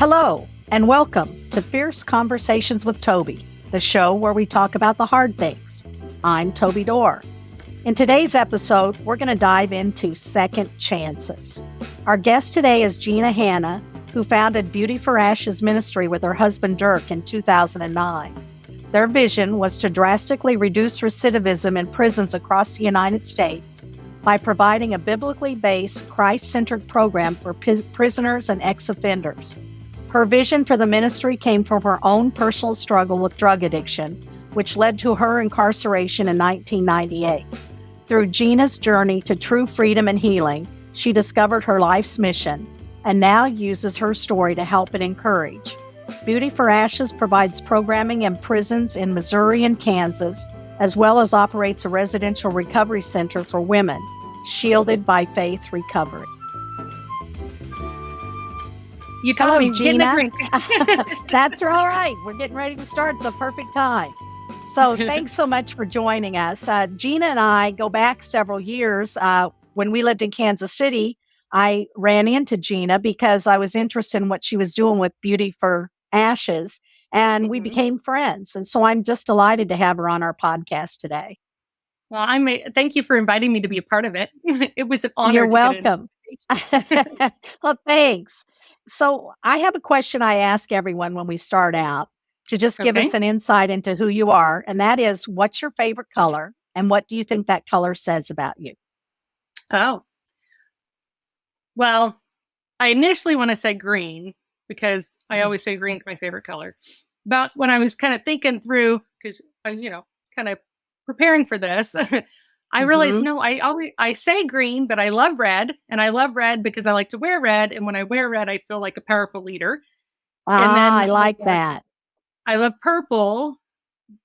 Hello, and welcome to Fierce Conversations with Toby, the show where we talk about the hard things. I'm Toby Dorr. In today's episode, we're going to dive into second chances. Our guest today is Gina Hanna, who founded Beauty for Ashes Ministry with her husband Derk in 2009. Their vision was to drastically reduce recidivism in prisons across the United States by providing a biblically based, Christ-centered program for prisoners and ex-offenders. Her vision for the ministry came from her own personal struggle with drug addiction, which led to her incarceration in 1998. Through Gina's journey to true freedom and healing, she discovered her life's mission and now uses her story to help and encourage. Beauty for Ashes provides programming in prisons in Missouri and Kansas, as well as operates a residential recovery center for women, Shielded by Faith Recovery. You called me Gina. That's all right. We're getting ready to start. It's a perfect time. So thanks so much for joining us. Gina and I go back several years. When we lived in Kansas City, I ran into Gina because I was interested in what she was doing with Beauty for Ashes, and we became friends. And so I'm just delighted to have her on our podcast today. Well, thank you for inviting me to be a part of it. It was an honor. You're welcome. Well, thanks. So I have a question I ask everyone when we start out to just give us an insight into who you are. And that is, what's your favorite color? And what do you think that color says about you? Oh, well, I initially want to say green because I always say green's my favorite color. But when I was kind of thinking through, because kind of preparing for this, I realized, no, I say green, but I love red. And I love red because I like to wear red. And when I wear red, I feel like a powerful leader. And then I like that. I love purple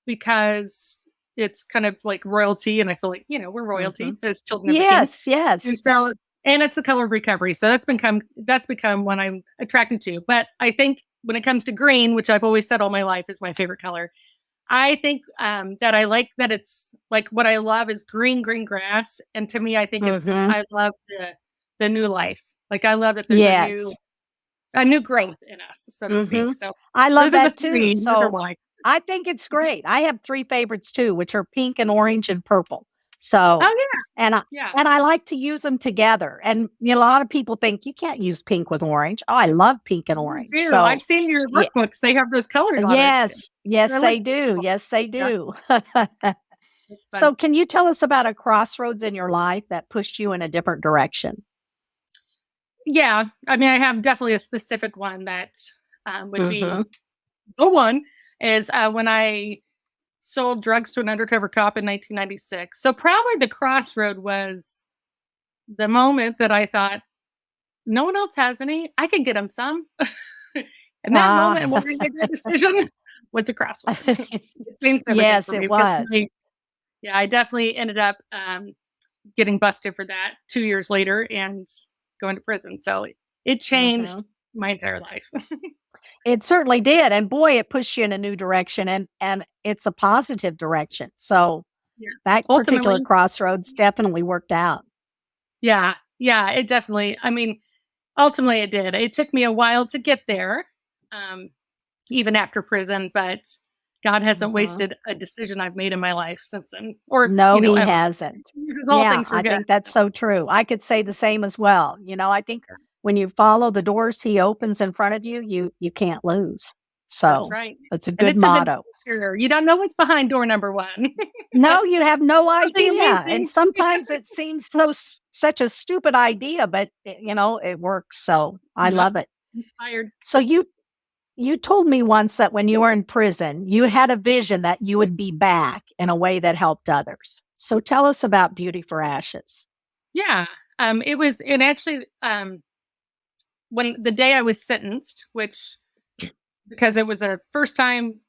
because it's kind of like royalty. And I feel like, we're royalty as children of the king. Yes. And it's the color of recovery. So that's become one I'm attracted to. But I think when it comes to green, which I've always said all my life is my favorite color, I think that I like that it's like what I love is green grass. And to me, I think I love the new life. Like I love that there's a new growth in us, so to speak. So I love that too. So I think it's great. I have three favorites too, which are pink and orange and purple. So, and I like to use them together. And a lot of people think you can't use pink with orange. Oh, I love pink and orange. So I've seen your workbooks; they have those colors on it. Yes, they do. Yes, they do. So, can you tell us about a crossroads in your life that pushed you in a different direction? Yeah, I mean, I have definitely a specific one that would be the one is when I sold drugs to an undercover cop in 1996. So probably the crossroad was the moment that I thought, no one else has any. I can get them some. And that moment when we made that decision was the crossroad. Yes, it was. Yeah, I definitely ended up getting busted for that 2 years later and going to prison. So it changed my entire life. It certainly did. And boy, it pushed you in a new direction and it's a positive direction. So that particular crossroads definitely worked out. Yeah, it definitely, ultimately it did. It took me a while to get there, even after prison, but God hasn't wasted a decision I've made in my life since then. Or no, he hasn't. I think that's so true. I could say the same as well. I think when you follow the doors he opens in front of you, you can't lose. So that's right. It's a good motto. You don't know what's behind door number one. No, you have no idea. And sometimes it seems such a stupid idea, but it works. So I love it. Inspired. So you told me once that when you were in prison, you had a vision that you would be back in a way that helped others. So tell us about Beauty for Ashes. Yeah. It was, and actually, when the day I was sentenced, which because it was a first time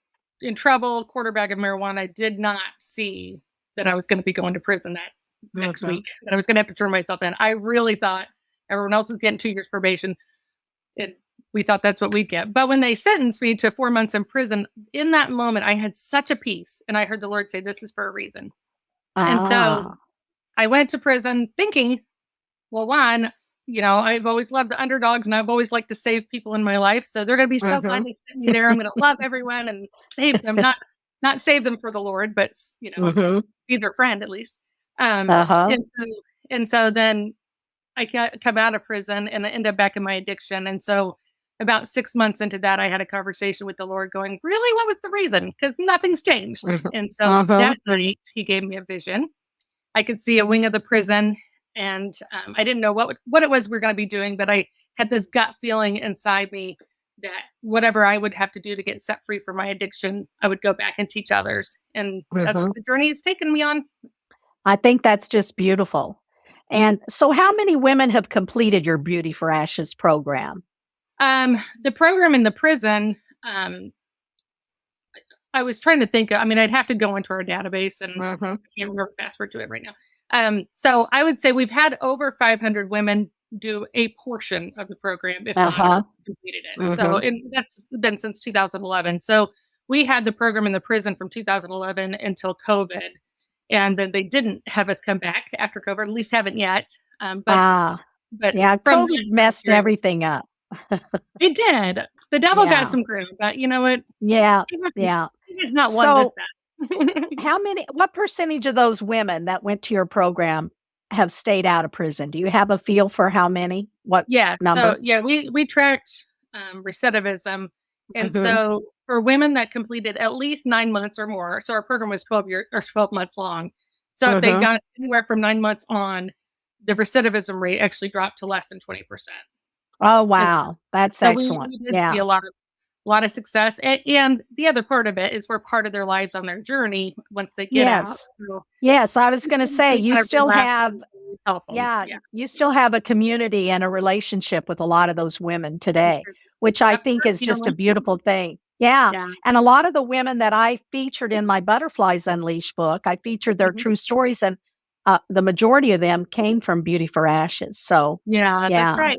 in trouble, quarter bag of marijuana, I did not see that I was going to be going to prison that next week, that I was going to have to turn myself in. I really thought everyone else was getting 2 years probation. We thought that's what we'd get. But when they sentenced me to 4 months in prison, in that moment, I had such a peace. And I heard the Lord say, this is for a reason. And so I went to prison thinking, well, one, I've always loved the underdogs, and I've always liked to save people in my life. So they're going to be so glad they sent me there. I'm going to love everyone and save them, not save them for the Lord, but be their friend at least. Uh-huh. And so then I come out of prison and I end up back in my addiction. And so about 6 months into that, I had a conversation with the Lord going, really, what was the reason? Because nothing's changed. And so that night he gave me a vision. I could see a wing of the prison, and I didn't know what it was we were going to be doing, but I had this gut feeling inside me that whatever I would have to do to get set free from my addiction, I would go back and teach others. And that's the journey it's taken me on. I think that's just beautiful. And so how many women have completed your Beauty for Ashes program? The program in the prison, I was trying to think, I'd have to go into our database, and I can't remember the password to it right now. So I would say we've had over 500 women do a portion of the program if not completed it. So that's been since 2011. So we had the program in the prison from 2011 until COVID. And then they didn't have us come back after COVID, at least haven't yet. But yeah, COVID messed everything up. It did. The devil got some groove, but you know what? Yeah. He's not one of that. What percentage of those women that went to your program have stayed out of prison? Do you have a feel for how many? What number? So, we tracked recidivism. And so for women that completed at least 9 months or more, so our program was 12 months long. So if they got anywhere from 9 months on, the recidivism rate actually dropped to less than 20%. Oh, wow. That's excellent. We did see a lot of success. And the other part of it is we're part of their lives on their journey once they get out. So yes, I was going to say, you still have, you still have a community and a relationship with a lot of those women today, which I think is just a beautiful thing. Yeah. And a lot of the women that I featured in my Butterflies Unleashed book, I featured their true stories, and the majority of them came from Beauty for Ashes. So that's right.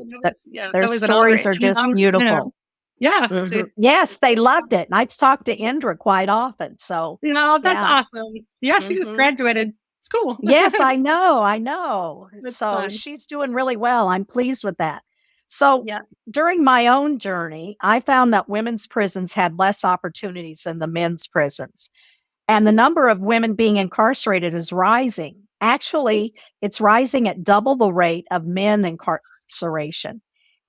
Their stories are just beautiful. Yeah. Yes, they loved it. And I talk to Indra quite often. So that's awesome. Yeah, she just graduated school. Yes, I know. So fun. She's doing really well. I'm pleased with that. So during my own journey, I found that women's prisons had less opportunities than the men's prisons. And the number of women being incarcerated is rising. Actually, it's rising at double the rate of men incarceration.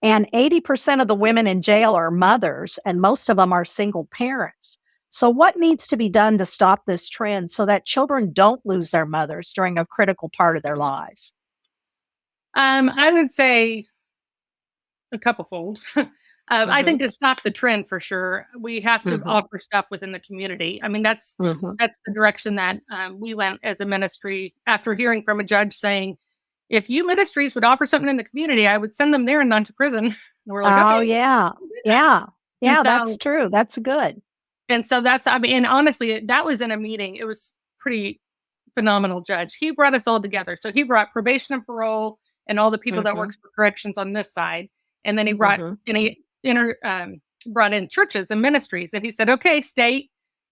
And 80% of the women in jail are mothers, and most of them are single parents. So what needs to be done to stop this trend so that children don't lose their mothers during a critical part of their lives? I would say a couple-fold. I think to stop the trend, for sure, we have to offer stuff within the community. That's the direction that we went as a ministry after hearing from a judge saying, if you ministries would offer something in the community, I would send them there and not to prison. And we're like, okay, yeah, that's true. That's good. And so that's, and honestly, that was in a meeting. It was pretty phenomenal judge. He brought us all together. So he brought probation and parole and all the people that works for corrections on this side. And then he brought, brought in churches and ministries. And he said, okay, state,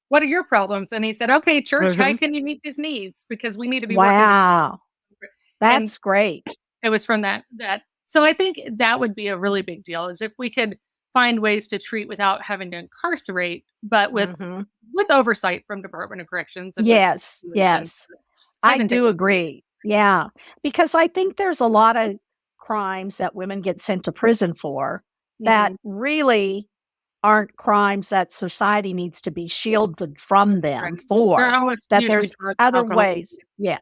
what are your problems? And he said, okay, church, how can you meet these needs? Because we need to be working. That's great. It was from that. So I think that would be a really big deal, is if we could find ways to treat without having to incarcerate, but with oversight from Department of Corrections. Yes. I do agree. Yeah. Because I think there's a lot of crimes that women get sent to prison for that really aren't crimes that society needs to be shielded from them for. That there's other ways. Yeah.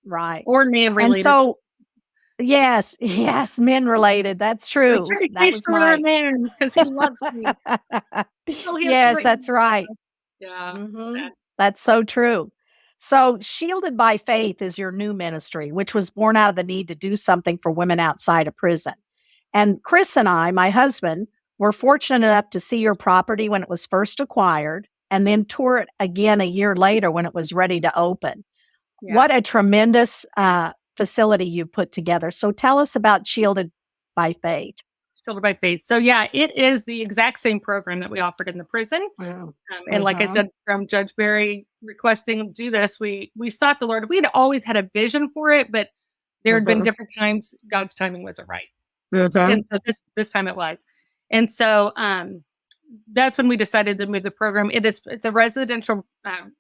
Right. Or man related. And so, yes, men related. That's true. That was my man, because he loves me. Yes, that's right. Yeah. That's so true. So Shielded by Faith is your new ministry, which was born out of the need to do something for women outside of prison. And Chris and I, my husband, were fortunate enough to see your property when it was first acquired and then tour it again a year later when it was ready to open. Yeah. What a tremendous facility you put together. So tell us about Shielded by Faith. Shielded by Faith. So it is the exact same program that we offered in the prison. And like I said, from Judge Barry requesting do this, we sought the Lord. We'd always had a vision for it, but There had been different times God's timing wasn't right. And so this time it was. And so that's when we decided to move the program. It's a residential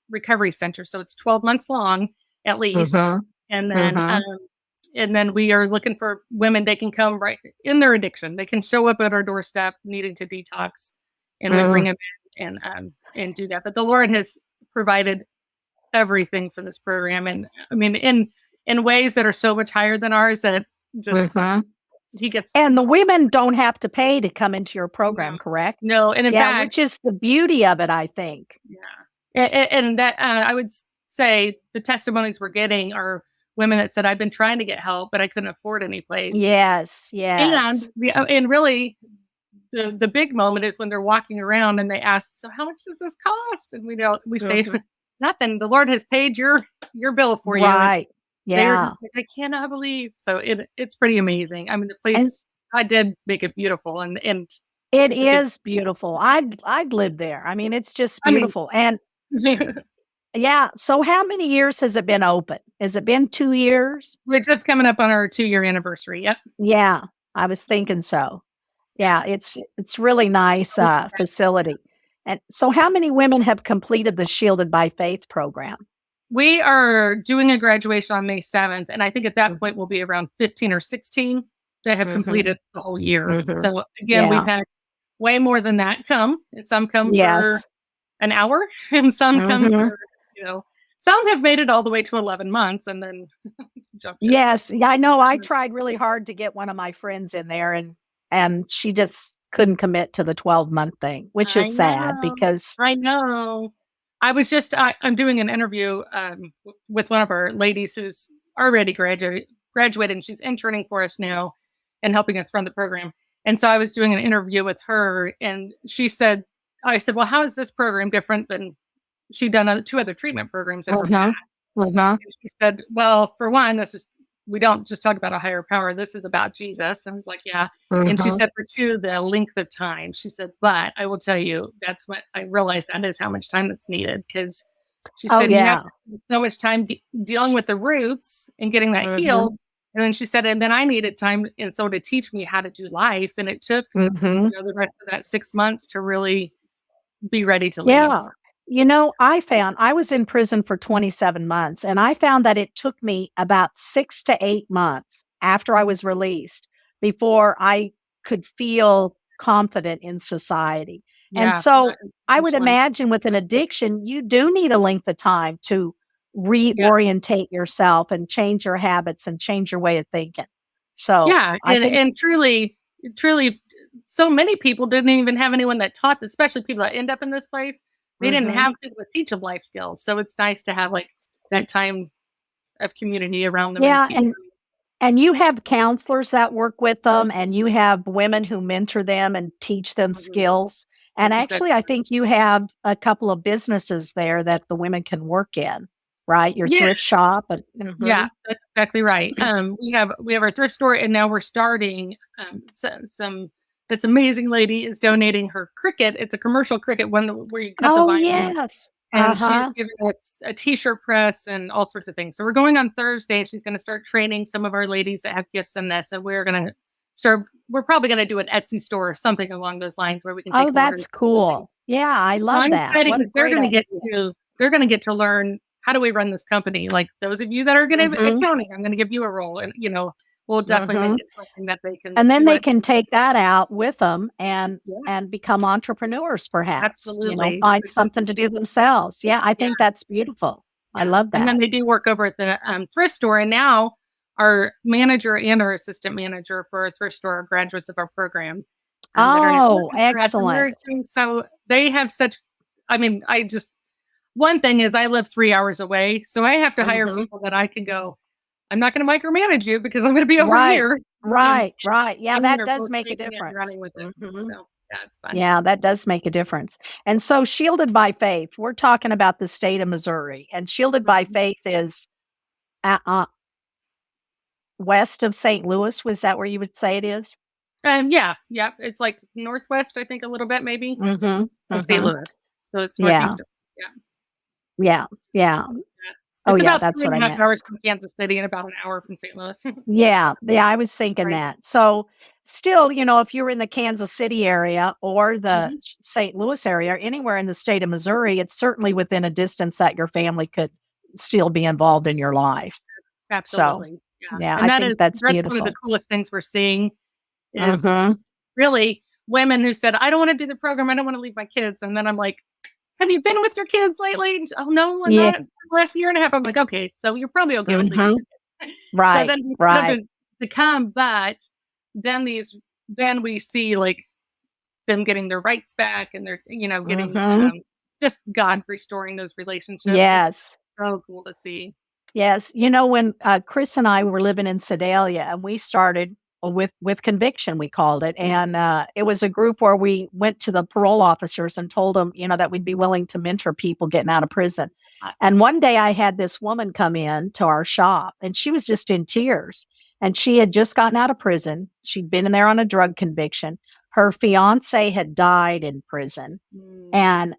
recovery center, so it's 12 months long at least. And then we are looking for women. They can come right in their addiction. They can show up at our doorstep needing to detox, and we bring them in and do that. But the Lord has provided everything for this program, and I mean in ways that are so much higher than ours that just he gets. And the women don't have to pay to come into your program, correct? No, and in fact, which is the beauty of it, I think. Yeah, and that I would say the testimonies we're getting are women that said, "I've been trying to get help, but I couldn't afford any place." Yes. And really, the big moment is when they're walking around and they ask, "So how much does this cost?" And we say, "Nothing. The Lord has paid your bill for you." Right. Yeah. Like, I cannot believe. So it's pretty amazing. I mean, the place, I did make it beautiful, and it is beautiful. I'd live there. I mean, it's just beautiful. And yeah. So how many years has it been open? Has it been 2 years? We're just coming up on our 2-year anniversary. Yep. Yeah, I was thinking so. Yeah, it's really nice facility. And so how many women have completed the Shielded by Faith program? We are doing a graduation on May 7th, and I think at that point we'll be around 15 or 16 that have completed the whole year. So again, we've had way more than that come. Some come for an hour, and some come for, some have made it all the way to 11 months and then jumped in. Yes, yeah, I know. I tried really hard to get one of my friends in there, and she just couldn't commit to the 12-month thing, which is sad because I know. I was just I'm doing an interview with one of our ladies who's already graduated, and she's interning for us now and helping us run the program. And so I was doing an interview with her, and I said, "Well, how is this program different than she'd done 2 other treatment programs in her past?" And she said, "Well, for one, we don't just talk about a higher power. This is about Jesus." And I was like, "Yeah." And she said, "For 2, the length of time." She said, "But I will tell you, that's what I realized, that is how much time that's needed." Because she said, "You have so much time dealing with the roots and getting that healed." And then she said, "And then I needed time and so to teach me how to do life." And it took the rest of that 6 months to really be ready to leave. Yeah. I was in prison for 27 months, and I found that it took me about 6 to 8 months after I was released before I could feel confident in society. And so I would imagine with an addiction, you do need a length of time to reorientate yourself and change your habits and change your way of thinking. So and truly, so many people didn't even have anyone that taught, especially people that end up in this place. They didn't have people to teach them life skills. So it's nice to have like that time of community around them. Yeah. And you have counselors that work with them, and you have women who mentor them and teach them skills. And actually, I think you have a couple of businesses there that the women can work in, right? Your thrift shop. Yeah, that's exactly right. We have our thrift store, and now we're starting this amazing lady is donating her Cricut. It's a commercial Cricut one where you cut the vine. Yes. And she's giving us a t-shirt press and all sorts of things. So we're going on Thursday. She's going to start training some of our ladies that have gifts in this. And we're probably going to do an Etsy store or something along those lines where we can take that's cool. Yeah, I love that. They're going to get to learn, how do we run this company? Like those of you that are going to accounting, I'm going to give you a role, and we'll definitely make it something that they can. And then they can take that out with them and become entrepreneurs, perhaps. Absolutely. Find something to do themselves. Yeah, I think that's beautiful. I love that. And then they do work over at the thrift store. And now our manager and our assistant manager for our thrift store are graduates of our program. Excellent. So they have one thing is I live 3 hours away. So I have to hire people that I can go, I'm not going to micromanage you because I'm going to be over here. Right. Yeah, that does make a difference. Running with it. So, yeah, it's fun. Yeah, that does make a difference. And so Shielded by Faith, we're talking about the state of Missouri, and Shielded by Faith is west of St. Louis. Was that where you would say it is? Yeah. It's like northwest, I think, a little bit, maybe. Of St. Louis. So it's northeast. Yeah. Oh, It's yeah, about that's three what and I a half meant. hours from Kansas City and about an hour from St. Louis. Yeah, yeah, I was thinking Right. that. So, still, if you're in the Kansas City area or the Mhm. St. Louis area, or anywhere in the state of Missouri, it's certainly within a distance that your family could still be involved in your life. So, Absolutely. Yeah. yeah, And I think that's that's one of the beautiful. coolest things we're seeing is Mhm. really women who said, I don't want to do the program. I don't want to leave my kids. And then I'm like, have you been with your kids lately? Oh no, I'm Yeah. not. The last year and a half. I'm like, okay, so you're probably okay with leaving Mhm. your kids. So Right, then we put up right. to come, but then then we see like them getting their rights back and they're, getting, Mhm. just God restoring those relationships. It's Yes. so cool to see. Yes, when, Chris and I were living in Sedalia, and we started with conviction, we called it, and, it was a group where we went to the parole officers and told them, that we'd be willing to mentor people getting out of prison. And Awesome. one day I had this woman come in to our shop, and she was just in tears, and she had just gotten out of prison. She'd been in there on a drug conviction. Her fiancé had died in prison, Mm, and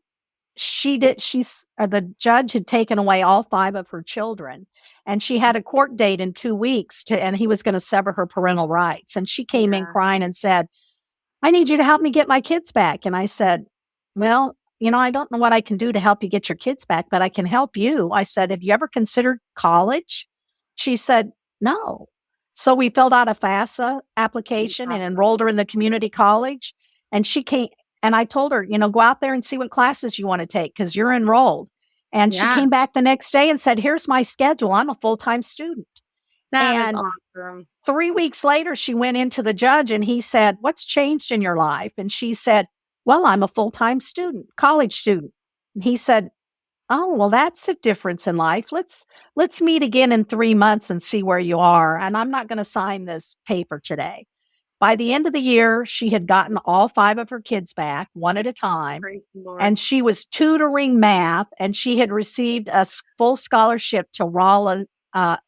the judge had taken away all 5 of her children, and she had a court date in 2 weeks and he was gonna sever her parental rights, and she came in yeah. crying and said, I need you to help me get my kids back. And I said, well, I don't know what I can do to help you get your kids back, but I can help you. I said, have you ever considered college? She said, no. So we filled out a FAFSA application and Awesome. enrolled her in the community college. And she came, and I told her, go out there and see what classes you want to take because you're enrolled. And she Yeah. came back the next day and said, here's my schedule. I'm a full time student. That is And awesome. 3 weeks later, she went into the judge and he said, what's changed in your life? And she said, well, I'm a full-time student, college student. And he said, oh, well, that's a difference in life. Let's meet again in 3 months and see where you are. And I'm not going to sign this paper today. By the end of the year, she had gotten all 5 of her kids back, one at a time, Praise the Lord. and she was tutoring math, and she had received a full scholarship to Rolla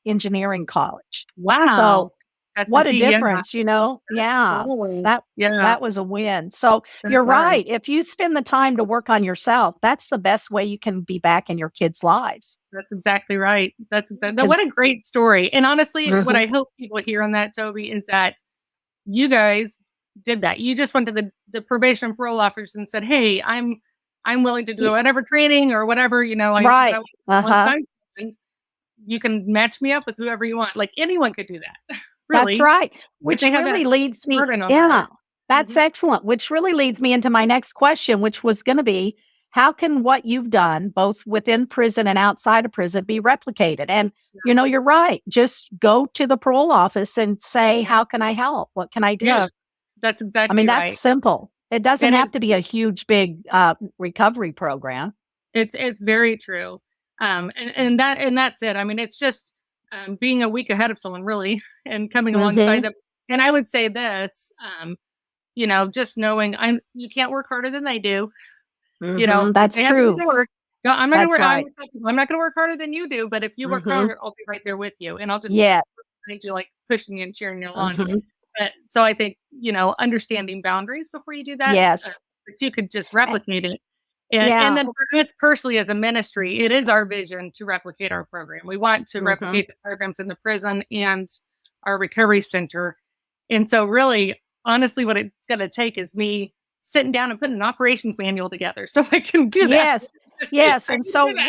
Engineering College. So Wow. That's a what a key. Yeah. difference, Yeah, Absolutely. that Yeah. that was a win. So That you're was. right. If you spend the time to work on yourself, that's the best way you can be back in your kids' lives. That's exactly right. That's exactly what 'Cause a great story. And honestly, what Mhm, I hope people hear on that, Toby, is that you guys did that. You just went to the probation and parole officers and said, "Hey, I'm willing to do y whatever training or whatever, I right, uh-huh, alongside something. You can match me up with whoever you want." Like anyone could do that. that's Really, right, if they which have that really leads me burden on their yeah, heart. that's Mhm. excellent, which really leads me into my next question, which was gonna be, how can what you've done, both within prison and outside of prison, be replicated? And, you're right, just go to the parole office and say, Yeah. "How can I help? What can I Yeah, do?" that's I mean, exactly that's right. simple. It doesn't And have to be a huge, big, recovery program. it's very true. And that's it. I mean, it's just being a week ahead of someone really and coming alongside Mhm, them. And I would say this, just knowing you can't work harder than they do. mhm, If that's they have to do true. the work, no, I'm not gonna That's work. right. I'm not gonna work harder than you do. But if you work Mhm, harder, I'll be right there with you, and I'll just yeah, need you like pushing you and cheering you on. mhm, But so I think, understanding boundaries before you do that, yes, if you could just eh, replicate it. And yeah, then for us personally as a ministry, it is our vision to replicate our program. We want to mhm, replicate the programs in the prison and our recovery center. And so really, honestly, what it's gonna take is me sitting down and putting an operations manual together so I can do that. yes, yes, I and can so do that.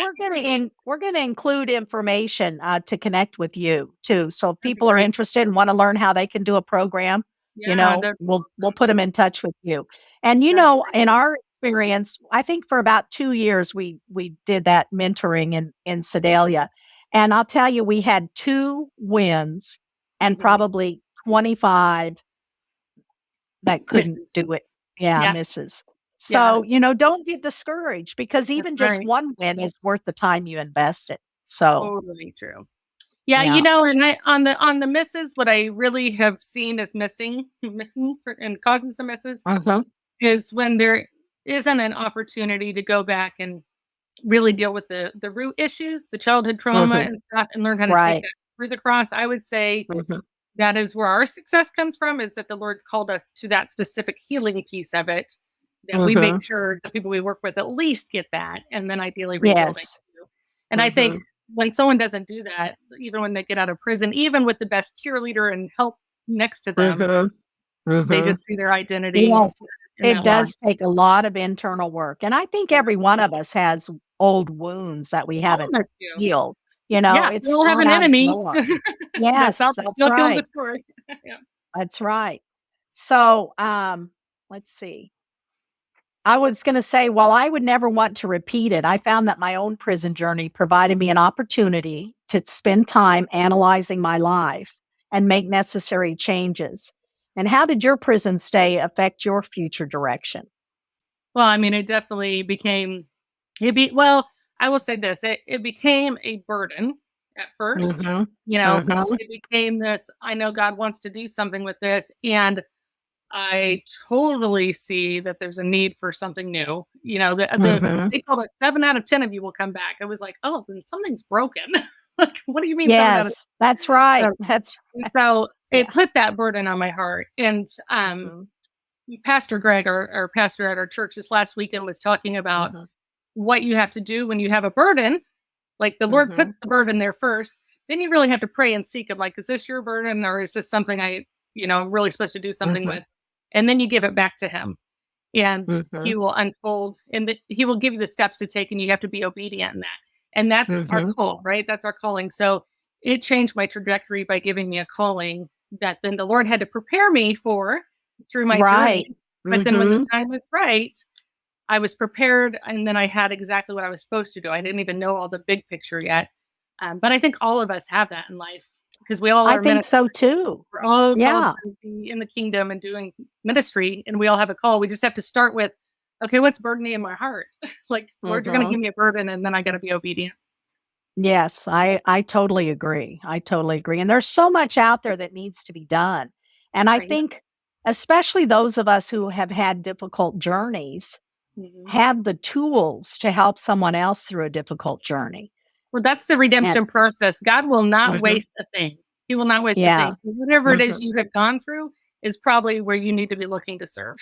we're gonna include information, to connect with you too, so if That'd be people are great. interested and wanna learn how they can do a program, Yeah, that'd be we'll awesome. put them in touch with you, and, That's in great. our experience, I think for about 2 years, we did that mentoring in Sedalia, and I'll tell you, we had 2 wins and Mhm. probably 25 that couldn't Misses. do it. Yeah, Yeah, misses. yeah, So, don't get discouraged because that's even just right. one win is worth the time you invested. So, Totally true. Yeah, yeah. and on the misses, what I really have seen as missing and causing some misses Mhm, is when there isn't an opportunity to go back and really deal with the root issues, the childhood trauma mhm, and stuff, and learn how to take right. that through the cross. I would say Mhm, that is where our success comes from, is that the Lord's called us to that specific healing piece of it, that we make mhm. sure the people we work with at least get that, and then ideally rebuilding Yes. too. And I think Mhm. when someone doesn't do that, even when they get out of prison, even with the best cheerleader and help next to them, they just see their identity Yes, in it that lie. does take a lot of internal work, and I think Yeah. every one of us has old wounds that we All haven't of us do. healed. Yeah, we It's all have not an out of the enemy. norm. That's Yes, out there that's not telling the right. story. Yeah. That's right. So, let's see. I was gonna say, while I would never want to repeat it, I found that my own prison journey provided me an opportunity to spend time analyzing my life and make necessary changes. And how did your prison stay affect your future direction? Well, I mean, it definitely became well, I will say this, it became a burden at first. Mhm. You know, Mhm. it became this, I know God wants to do something with this, and I totally see that there's a need for something new. Mhm. They told us 7 out of 10 of you will come back. I was like, "Oh, then something's broken." Like, what do you mean 7 out of Yes, that's right. 10? That's And so it yeah. put that burden on my heart. And Mhm. Pastor Greg, our pastor at our church this last weekend, was talking about Mhm. what you have to do when you have a burden. Like, the Lord Mhm. puts the burden there first. Then you really have to pray and seek him. Like, is this your burden, or is this something really supposed to do something Mhm. with? And then you give it back to him, and he Mhm. will unfold, and he will give you the steps to take, and you have to be obedient in that. And that's our Mhm. call, right? That's our calling. So it changed my trajectory by giving me a calling that then the Lord had to prepare me for through my journey. Right. But then when the Mhm. time was right, I was prepared, and then I had exactly what I was supposed to do. I didn't even know all the big picture yet. But I think all of us have that in life, because we all I are think ministers. so too. We're all called Yeah. to be in the kingdom and doing ministry, and we all have a call. We just have to start with, okay, what's burdening in my heart? Like, Lord, you're going to Mhm. give me a burden, and then I got to be obedient. Yes, I totally agree. I totally agree. And there's so much out there that needs to be done. And I Right. think especially those of us who have had difficult journeys Mhm. have the tools to help someone else through a difficult journey. Well, that's the And redemption process. God will not mhm. waste a thing. He will not waste a Yeah. thing. So whatever it is Mhm. you have gone through is probably where you need to be looking to serve.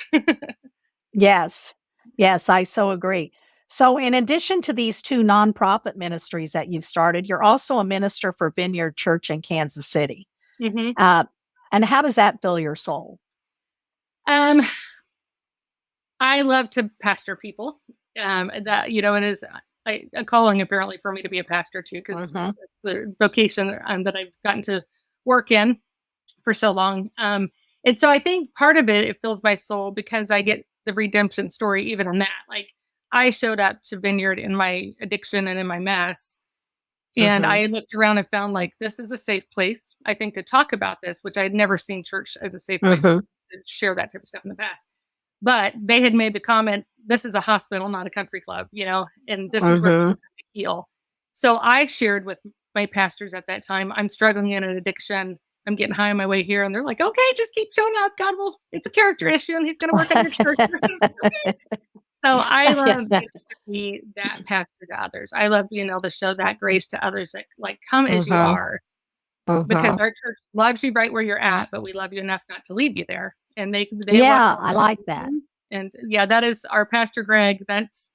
Yes. Yes, I so agree. So in addition to these two nonprofit ministries that you've started, you're also a minister for Vineyard Church in Kansas City. Mhm. Uh, and how does that fill your soul? Um, I love to pastor people. That it is a calling apparently for me to be a pastor too, because Mhm. the vocation that I've gotten to work in for so long. And so I think part of it fills my soul because I get the redemption story even in that. Like, I showed up to Vineyard in my addiction and in my mess, and Mhm. I looked around and found, like, this is a safe place, I think, to talk about this, which I had never seen church as a safe place Mhm. to share that type of stuff in the past. But they had made the comment, "This is a hospital, not a country club," and this is where Mhm. people have to heal. So I shared with my pastors at that time, "I'm struggling in an addiction. I'm getting high on my way here." And they're like, "Okay, just keep showing up. God will, it's a character issue, and he's gonna work on your character." So I love getting to be that pastor to others. I love being able to show that grace to others, that, like, come as you Mhm. are, because Mhm. our church loves you right where you're at, but we love you enough not to leave you there. And they love Yeah, I like that. you. And yeah, that is our pastor Greg. That's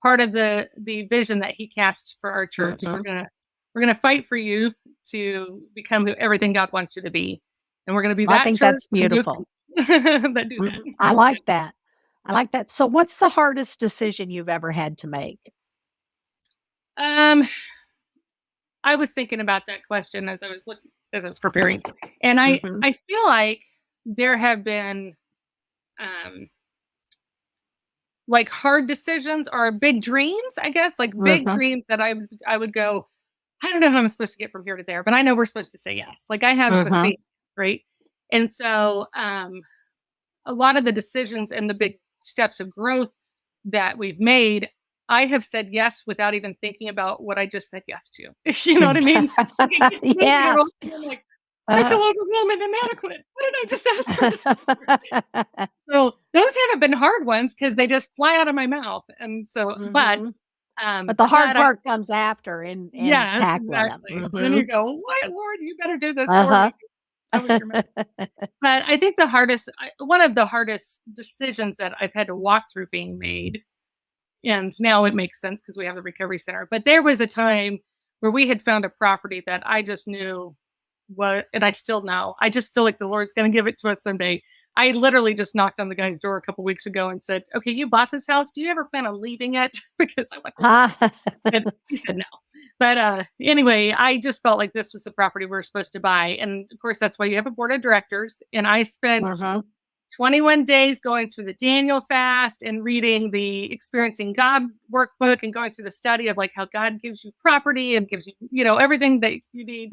part of the vision that he cast for our church. Mhm. We're gonna fight for you to become everything God wants you to be, and we're gonna be I that think church that's and you beautiful. that do that. Mhm. I like that. I like that. So what's the hardest decision you've ever had to make? um, I was thinking about that question as I was preparing, and I Mhm. I feel like there have been um like hard decisions or big dreams, I guess, like big Mhm. dreams that I would go, I don't know how I'm supposed to get from here to there, but I know we're supposed to say yes. Like, I have a Mhm. faith, right? And so a lot of the decisions and the big steps of growth that we've made, I have said yes without even thinking about what I just said yes to. You know what I mean? Like, it gets to me every once Yes. in a while, I'm like, I feel Uh-huh. overwhelmed and inadequate. What did I just ask for this? So those haven't been hard ones because they just fly out of my mouth. And so, Mhm. But the hard but I, part comes after in yes, tackling them. exactly. And then you Mhm. go, what, Lord, you better do this for Uh-huh. me. I was your man. But I think one of the hardest decisions that I've had to walk through being made, and now it makes sense because we have the recovery center. But there was a time where we had found a property that I just knew and I still know. I just feel like the Lord's going to give it to us someday. I literally just knocked on the guy's door a couple weeks ago and said, "Okay, you bought this house. Do you ever plan on leaving it?" Because I want to. And he said no. But anyway, I just felt like this was the property we were supposed to buy, and of course, that's why you have a board of directors. And I spent 21 days going through the Daniel fast and reading the Experiencing God workbook and going through the study of like how God gives you property and gives you, everything that you need.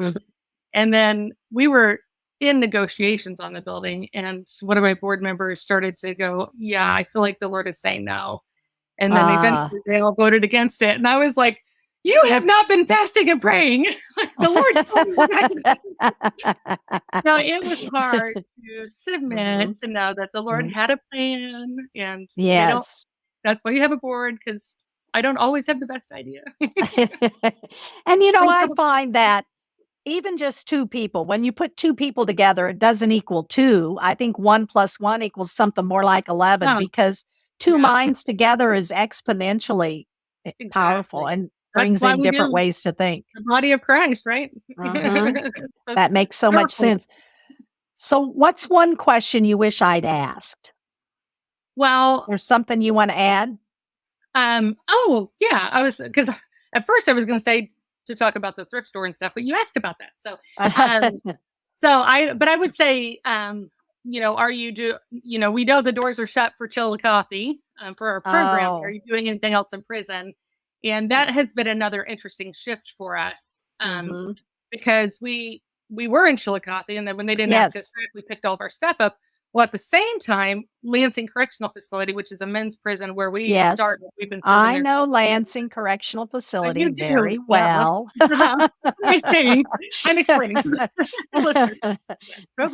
And then we were in negotiations on the building, and one of my board members started to go, "Yeah, I feel like the Lord is saying no." And then eventually they all voted against it. And I was like, "You have not been fasting and praying." Like, the Lord told me. No, it was hard to submit to know that the Lord had a plan. And that's why you have a board, because I don't always have the best idea. And I find that even just two people, when you put two people together, it doesn't equal two. I think 1 + 1 equals something more like 11, because two minds together is exponentially powerful and brings in different ways to think. The body of Christ, right? That makes so much sense. So what's one question you wish I'd asked? Well, or something you want to add? Because at first I was going to say to talk about the thrift store and stuff, but you asked about that. So, but I would say, we know the doors are shut for Chillicothe for our program. Are you doing anything else in prison? And that has been another interesting shift for us, because we were in Chillicothe, and then when they didn't ask us back, we picked all of our stuff up. Well, at the same time, Lansing Correctional Facility, which is a men's prison where we started. We've been I know Lansing Correctional Facility very well. I'm explaining. Toby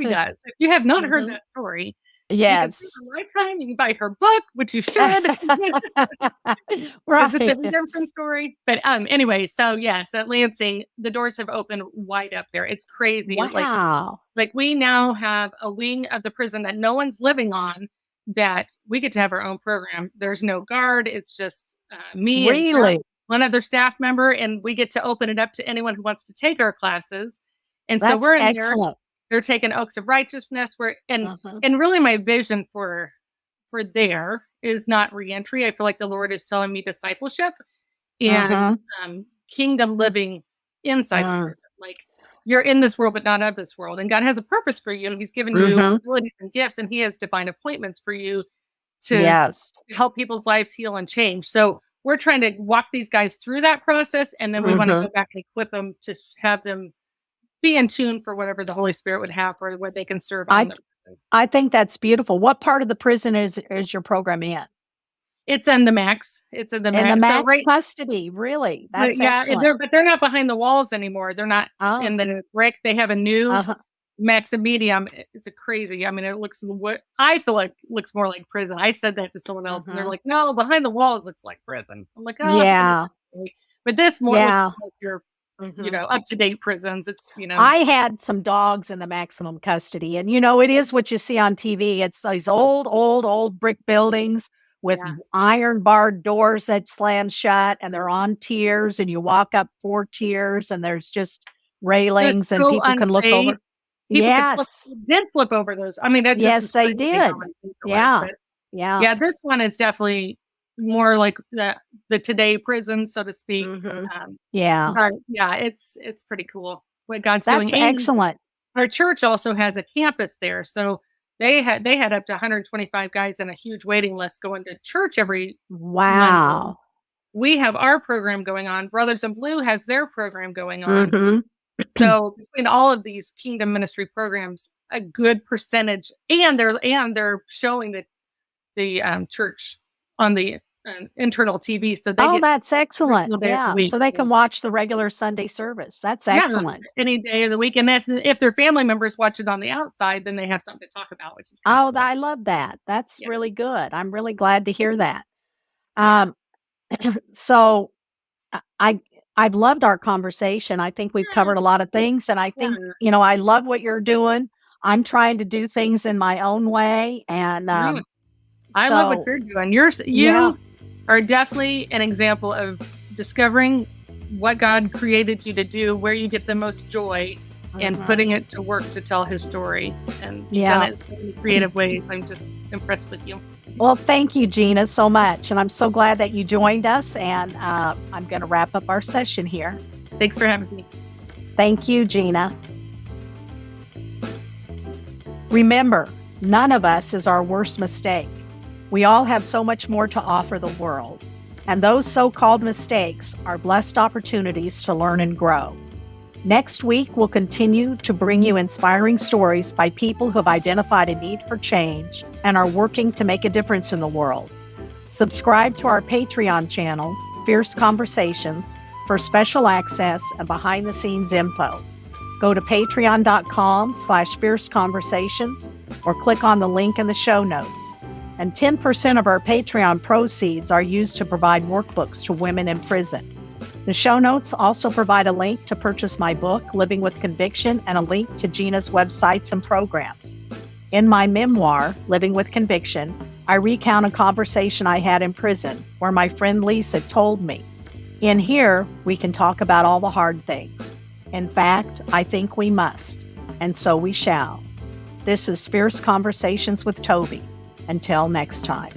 does. If you have not heard that story, you can see her lifetime. You can buy her book, which you should. Right. It's a redemption story. But anyway, so yes, at Lansing, the doors have opened wide up there. It's crazy. Wow. Like we now have a wing of the prison that no one's living on, that we get to have our own program. There's no guard. It's just me and one other staff member, and we get to open it up to anyone who wants to take our classes. And so we're in there. They're taking Oaks of Righteousness. And really my vision for there is not reentry. I feel like the Lord is telling me discipleship and kingdom living inside. Like, you're in this world, but not of this world. And God has a purpose for you. And He's given you abilities and gifts, and He has divine appointments for you to help people's lives heal and change. So we're trying to walk these guys through that process. And then we want to go back and equip them to have them be in tune for whatever the Holy Spirit would have for where they can serve. I think that's beautiful. What part of the prison is your program in? It's in the max. It's in the max. In the max custody, really? That's excellent. But they're not behind the walls anymore. They're not in the brick. They have a new max and medium. It's a crazy. I mean, it looks what I feel like looks more like prison. I said that to someone else, and they're like, "No, behind the walls looks like prison." I'm like, "Oh, yeah." But this more looks like your up-to-date prisons. It's, I had some dogs in the maximum custody, and it is what you see on TV. It's these old brick buildings with iron barred doors that slam shut, and they're on tiers, and you walk up 4 tiers, and there's just railings, and people can look over. People did flip over those. I mean, yes, they did. Yeah. This one is definitely more like the today prison, so to speak. But it's pretty cool what God's doing. That's excellent. Our church also has a campus there, so they had up to 125 guys in a huge waiting list going to church every Monday. We have our program going on. Brothers in Blue has their program going on. So between all of these kingdom ministry programs, a good percentage, and they're showing the church on the internal TV. So that's excellent. Yeah, so they can watch the regular Sunday service. That's excellent. Any day of the week, and that's if their family members watch it on the outside, then they have something to talk about, which is cool. I love that. That's really good. I'm really glad to hear that. So I've loved our conversation. I think we've covered a lot of things, and I think I love what you're doing. I'm trying to do things in my own way, and I love what you're doing. You are definitely an example of discovering what God created you to do, where you get the most joy, and putting it to work to tell his story. And you've done it in so many creative ways. I'm just impressed with you. Well, thank you, Gina, so much. And I'm so glad that you joined us. And I'm going to wrap up our session here. Thanks for having me. Thank you, Gina. Remember, none of us is our worst mistake. We all have so much more to offer the world. And those so-called mistakes are blessed opportunities to learn and grow. Next week, we'll continue to bring you inspiring stories by people who have identified a need for change and are working to make a difference in the world. Subscribe to our Patreon channel, Fierce Conversations, for special access and behind-the-scenes info. Go to patreon.com/Fierce Conversations or click on the link in the show notes. And 10% of our Patreon proceeds are used to provide workbooks to women in prison. The show notes also provide a link to purchase my book, Living with Conviction, and a link to Gina's websites and programs. In my memoir, Living with Conviction, I recount a conversation I had in prison where my friend Lisa told me, "In here, we can talk about all the hard things. In fact, I think we must, and so we shall." This is Fierce Conversations with Toby. Until next time.